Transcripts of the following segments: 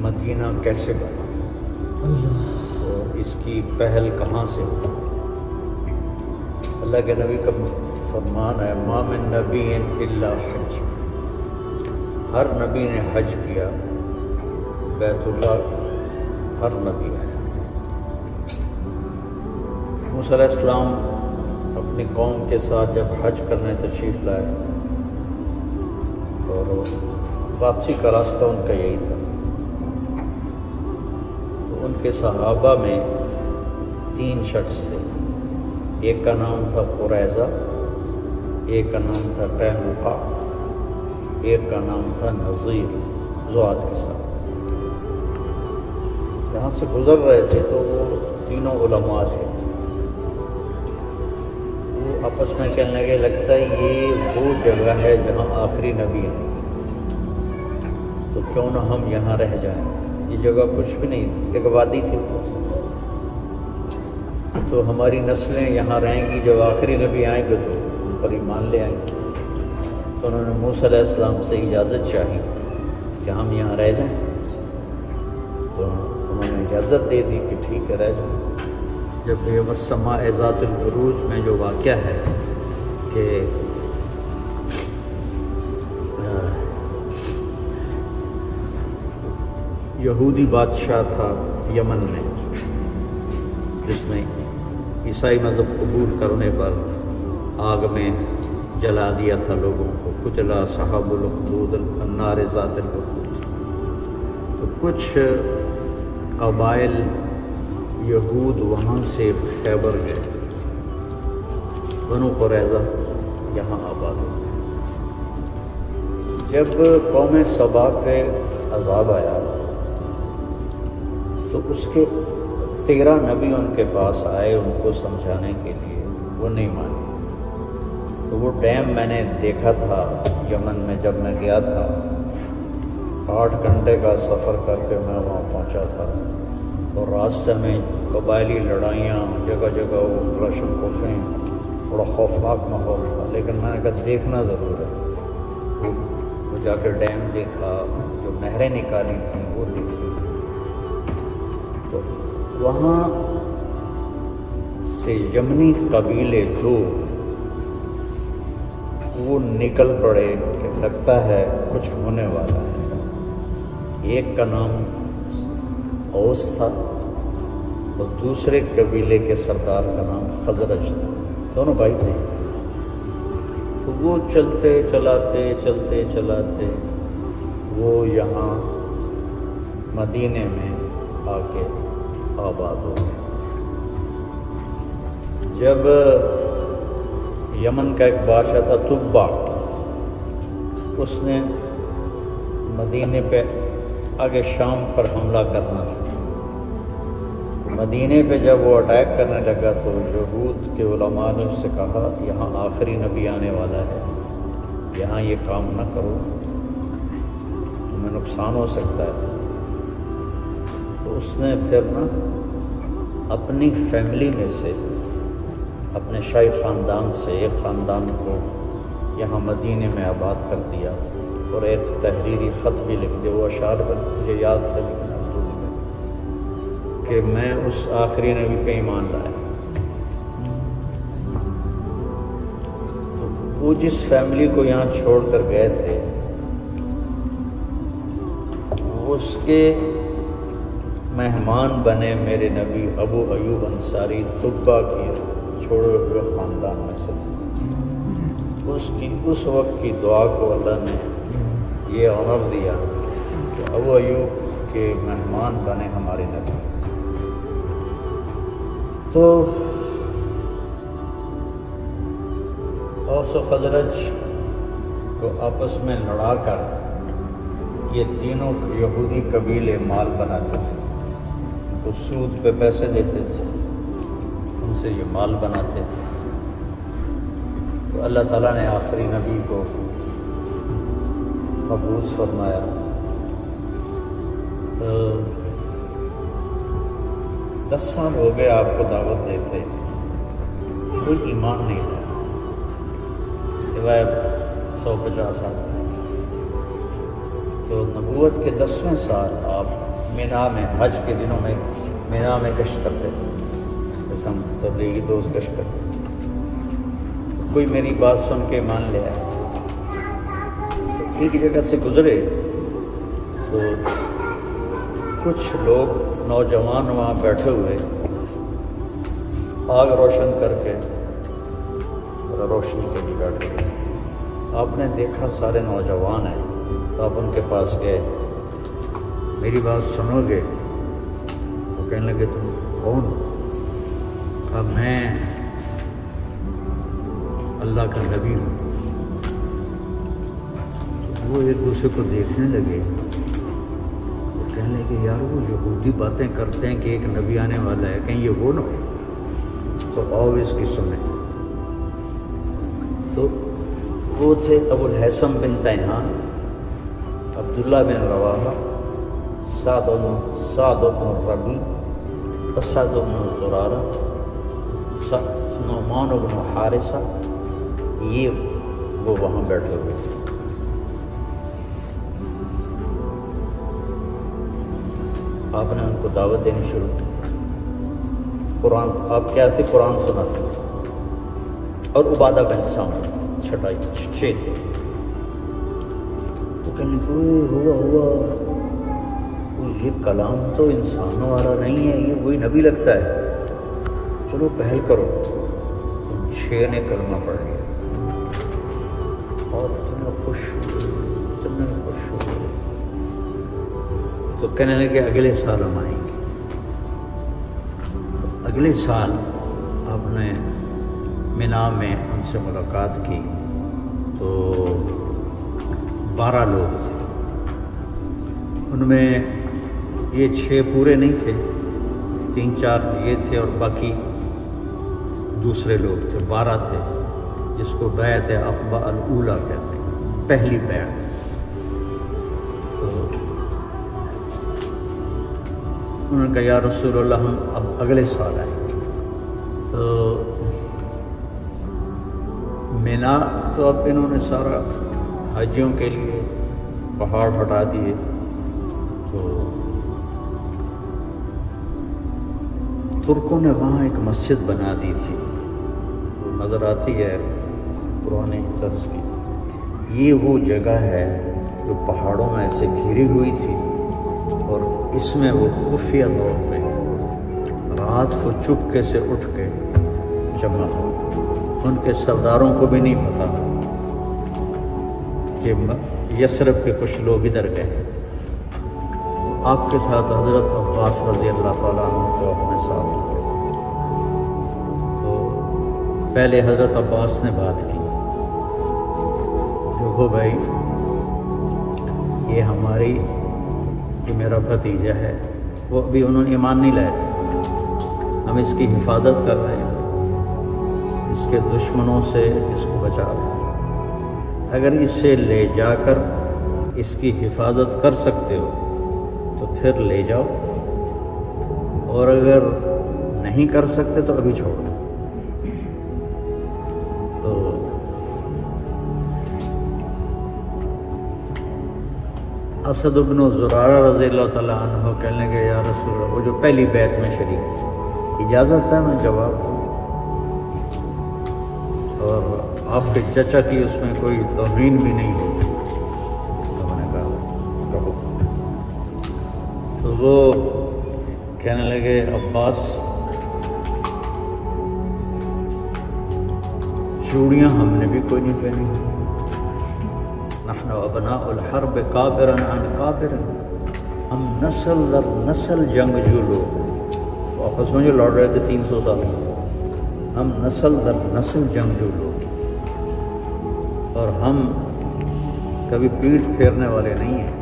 مدینہ کیسے بنا اور اس کی پہل کہاں سے ہوئی؟ اللہ کے نبی کا فرمان ہے ما من نبی الا حج، ہر نبی نے حج کیا، بیت اللہ ہر نبی آیا۔ موسیٰ علیہ السلام اپنی قوم کے ساتھ جب حج کرنے تشریف لائے اور واپسی کا راستہ ان کا یہی تھا، تو ان کے صحابہ میں 3 شخص تھے، ایک کا نام تھا قریظہ، ایک کا نام تھا قینقاع، ایک کا نام تھا نذیر، ذوات کے ساتھ جہاں سے گزر رہے تھے تو وہ تینوں علماء تھے۔ وہ آپس میں کہنے لگے لگتا ہے یہ وہ جگہ ہے جہاں آخری نبی ہے، تو کیوں نہ ہم یہاں رہ جائیں۔ یہ جگہ کچھ بھی نہیں تھی، ایک وادی تھی، تو ہماری نسلیں یہاں رہیں گی، جب آخری نبی آئیں گے تو ان پر ایمان لے آئیں گے۔ تو انہوں نے موسیٰ علیہ السلام سے اجازت چاہی کہ ہم یہاں رہ جائیں، تو انہوں نے اجازت دے دی کہ ٹھیک ہے رہ جائیں۔ جب یہ والسماء ذات البروج میں جو واقعہ ہے کہ یہودی بادشاہ تھا یمن میں، جس نے عیسائی مذہب قبول کرنے پر آگ میں جلا دیا تھا لوگوں کو، کچلا صحاب الخدود النار ذات الوقود۔ تو کچھ قبائل یہود وہاں سے خیبر گئے، بنو قریظہ یہاں آباد ہو گئے۔ جب قوم سبا پہ عذاب آیا تو اس کے 13 نبی ان کے پاس آئے ان کو سمجھانے کے لیے، وہ نہیں مانے۔ تو وہ ڈیم میں نے دیکھا تھا یمن میں، جب میں گیا تھا 8 گھنٹے کا سفر کر کے میں وہاں پہنچا تھا، اور راستے میں قبائلی لڑائیاں، جگہ جگہ وہ کلاشن کوفیں، بڑا خوفناک ماحول تھا، لیکن میں نے کہا دیکھنا ضرور ہے۔ وہ جا کے ڈیم دیکھا، جو نہریں نکالی تھیں وہ دیکھی، تو وہاں سے یمنی قبیلے 2 وہ نکل پڑے کہ لگتا ہے کچھ ہونے والا ہے۔ ایک کا نام اوس تھا اور دوسرے قبیلے کے سردار کا نام خزرج تھا، دونوں بھائی تھے۔ تو وہ چلتے چلاتے وہ یہاں مدینے میں آ کے آباد ہو گئے۔ جب یمن کا ایک بادشاہ تھا تبا، اس نے مدینے پہ آگے شام پر حملہ کرنا تھا۔ مدینے پہ جب وہ اٹیک کرنے لگا تو یہود کے علماء نے اس سے کہا یہاں آخری نبی آنے والا ہے، یہاں یہ کام نہ کرو، تمہیں نقصان ہو سکتا ہے۔ تو اس نے پھر اپنی فیملی میں سے، اپنے شاہی خاندان سے ایک خاندان کو یہاں مدینے میں آباد کر دیا، اور ایک تحریری خط بھی لکھ دیا۔ وہ اشعار مجھے یاد ہے لیکن اب بھول گئے کہ میں اس آخری نبی پہ ایمان لایا۔ تو وہ جس فیملی کو یہاں چھوڑ کر گئے تھے، اس کے مہمان بنے میرے نبی ابو ایوب انصاری، طبا کی چھوڑے ہوئے خاندان میں سے تھے۔ اس وقت کی دعا کو اللہ نے یہ آنر دیا کہ ابو ایوب کے مہمان بنے ہمارے نبی۔ تو اوس و خزرج کو آپس میں لڑا کر یہ تینوں یہودی قبیلے مال بناتے تھے، تو سود پہ پیسے دیتے تھے، ان سے یہ مال بناتے تھے۔ تو اللہ تعالیٰ نے آخری نبی کو مبعوث فرمایا۔ تو 10 سال ہو گئے آپ کو دعوت دیتے، کوئی ایمان نہیں لایا سوائے 150 آدمی۔ تو نبوت کے 10ویں سال آپ مینا میں حج کے دنوں میں مینا میں گشت کرتے تھے، جیسے ہم تبلیغی دوست گشت کرتے تھے۔ کوئی میری بات سن کے مان لیا، تو ایک جگہ سے گزرے تو کچھ لوگ نوجوان وہاں بیٹھے ہوئے آگ روشن کر کے روشنی کے لیے بیٹھے ہوئے۔ آپ نے دیکھا سارے نوجوان ہیں، تو آپ ان کے پاس گئے، میری بات سنو گے؟ وہ کہنے لگے تم کون ہو؟ کہا میں اللہ کا نبی ہوں۔ تو وہ ایک دوسرے کو دیکھنے لگے، وہ کہنے لگے یار وہ یہودی باتیں کرتے ہیں کہ ایک نبی آنے والا ہے، کہیں یہ وہ نہ ہو، تو آؤ اس کی سنیں۔ تو وہ تھے ابو الحسن بن تیہان، عبداللہ بن رواحہ، سعد بن الربیع، اسد بن زرارہ، نعمان بن حارثہ، یہ وہ وہاں بیٹھے ہوئے تھے۔ آپ نے ان کو دعوت دینی شروع کی۔ قرآن آپ کیا تھے؟ قرآن سناتے اور عبادہ بن سامت چھٹائی 6 تھے۔ تو کہنے کو ہوا یہ کلام تو انسانوں والا نہیں ہے، یہ وہی نبی لگتا ہے، چلو پہل کرو۔ 6 نے کلمہ پڑھ لیا اور اتنا خوش ہوئے، تو کہنے لگے اگلے سال ہم آئیں گے۔ اگلے سال آپ نے مینا میں ان سے ملاقات کی، تو 12 لوگ تھے، ان میں یہ 6 پورے نہیں تھے، 3-4 یہ تھے اور باقی دوسرے لوگ تھے، 12 تھے، جس کو بیعت عقبہ الاولیٰ کہتے ہیں، پہلی بیعت۔ تو انہوں نے کہا یا رسول اللہ ہم اب اگلے سال آئیں گے۔ تو مینا تو اب انہوں نے سارا حاجیوں کے لیے پہاڑ ہٹا دیے، تو ترکوں نے وہاں ایک مسجد بنا دی تھی، وہ نظر آتی ہے پرانے طرز کی۔ یہ وہ جگہ ہے جو پہاڑوں میں ایسے گھری ہوئی تھی، اور اس میں وہ خفیہ طور پہ رات کو چپکے سے اٹھ کے جمع ہو، ان کے سرداروں کو بھی نہیں پتا کہ یثرب کے کچھ لوگ ادھر گئے۔ آپ کے ساتھ حضرت عباس رضی اللہ تعالیٰ عنہ کو اپنے ساتھ لے، تو پہلے حضرت عباس نے بات کی، دیکھو بھائی یہ میرا بھتیجا ہے، وہ ابھی انہوں نے ایمان نہیں لائے تھے، ہم اس کی حفاظت کر رہے ہیں، اس کے دشمنوں سے اس کو بچا رہے ہیں، اگر اسے لے جا کر اس کی حفاظت کر سکتے ہو تو پھر لے جاؤ، اور اگر نہیں کر سکتے تو ابھی چھوڑ دو۔ تو اسد بن زرارہ رضی اللہ تعالیٰ عنہ کہنے لگے یا رسول اللہ، وہ جو پہلی بیعت میں شریک تھے، اجازت ہے میں جواب دوں؟ اور آپ کے چچا کی اس میں کوئی توہین بھی نہیں ہوگی؟ تو میں نے کہا کہو۔ تو وہ کہنے لگے عباس چوڑیاں ہم نے بھی کوئی نہیں پہنی، نحن ابناء الحرب کابرا عن کابر، ہم نسل در نسل جنگجو لوگ، وہ آپس میں جو لڑ رہے تھے 300 سال سے، ہم نسل در نسل جنگجو لوگ، اور ہم کبھی پیٹھ پھیرنے والے نہیں ہیں،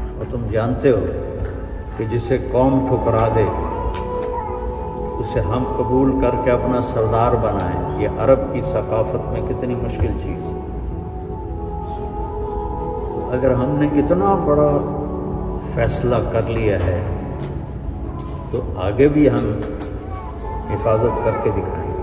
اور تم جانتے ہو کہ جسے قوم ٹھکرا دے اسے ہم قبول کر کے اپنا سردار بنائیں، یہ عرب کی ثقافت میں کتنی مشکل چیز ہے۔ اگر ہم نے اتنا بڑا فیصلہ کر لیا ہے تو آگے بھی ہم حفاظت کر کے دکھائیں گے۔